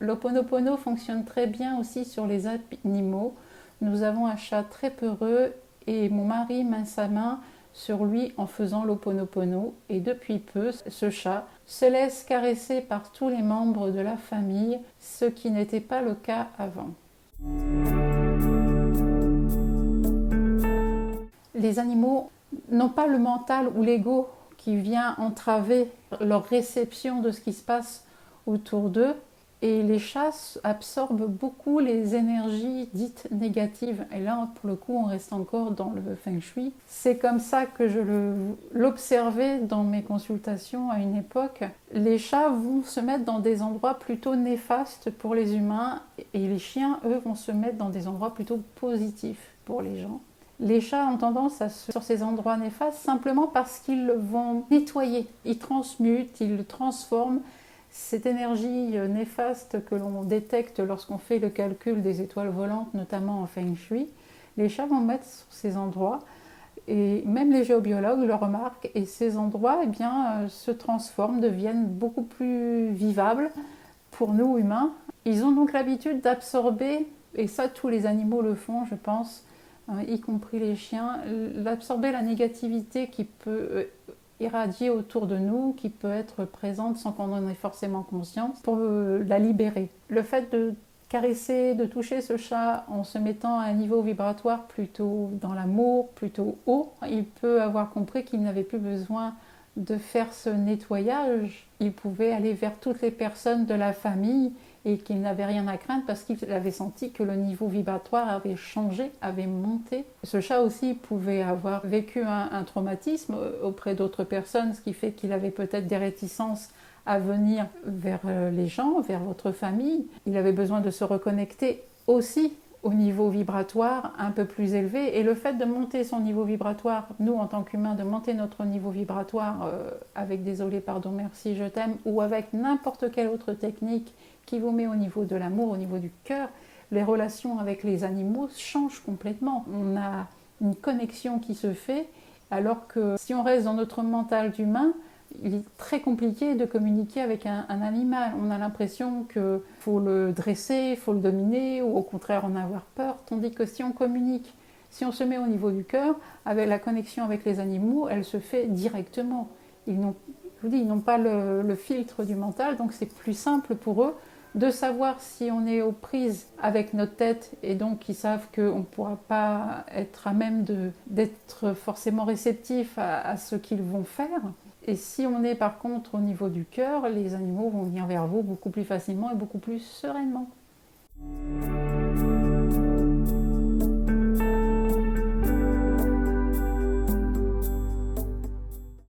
L'Ho'oponopono fonctionne très bien aussi sur les animaux. Nous avons un chat très peureux et mon mari met sa main sur lui en faisant l'Ho'oponopono. Et depuis peu, ce chat se laisse caresser par tous les membres de la famille, ce qui n'était pas le cas avant. Les animaux n'ont pas le mental ou l'ego qui vient entraver leur réception de ce qui se passe autour d'eux. Et les chats absorbent beaucoup les énergies dites négatives. Et là, pour le coup, on reste encore dans le feng shui. C'est comme ça que je l'observais dans mes consultations à une époque. Les chats vont se mettre dans des endroits plutôt néfastes pour les humains et les chiens, eux, vont se mettre dans des endroits plutôt positifs pour les gens. Les chats ont tendance sur ces endroits néfastes simplement parce qu'ils vont nettoyer. Ils transmutent, ils transforment cette énergie néfaste que l'on détecte lorsqu'on fait le calcul des étoiles volantes, notamment en feng shui. Les chats vont mettre sur ces endroits, et même les géobiologues le remarquent, et ces endroits se transforment, deviennent beaucoup plus vivables pour nous humains. Ils ont donc l'habitude d'absorber, et ça tous les animaux le font je pense, y compris les chiens, d'absorber la négativité qui peut irradier autour de nous, qui peut être présente sans qu'on en ait forcément conscience, pour la libérer. Le fait de caresser, de toucher ce chat en se mettant à un niveau vibratoire plutôt dans l'amour, plutôt haut, il peut avoir compris qu'il n'avait plus besoin de faire ce nettoyage. Il pouvait aller vers toutes les personnes de la famille et qu'il n'avait rien à craindre parce qu'il avait senti que le niveau vibratoire avait changé, avait monté. Ce chat aussi pouvait avoir vécu un traumatisme auprès d'autres personnes, ce qui fait qu'il avait peut-être des réticences à venir vers les gens, vers votre famille. Il avait besoin de se reconnecter aussi au niveau vibratoire un peu plus élevé. Et le fait de monter son niveau vibratoire, nous en tant qu'humains, de monter notre niveau vibratoire avec désolé, pardon, merci, je t'aime, ou avec n'importe quelle autre technique qui vous met au niveau de l'amour, au niveau du cœur, les relations avec les animaux changent complètement. On a une connexion qui se fait, alors que si on reste dans notre mental d'humain, il est très compliqué de communiquer avec un animal. On a l'impression qu'il faut le dresser, il faut le dominer, ou au contraire en avoir peur, tandis que si on communique, si on se met au niveau du cœur, avec la connexion avec les animaux, elle se fait directement. Ils n'ont pas le filtre du mental, donc c'est plus simple pour eux de savoir si on est aux prises avec notre tête, et donc ils savent qu'on ne pourra pas être à même d'être forcément réceptif à ce qu'ils vont faire. Et si on est par contre au niveau du cœur, les animaux vont venir vers vous beaucoup plus facilement et beaucoup plus sereinement.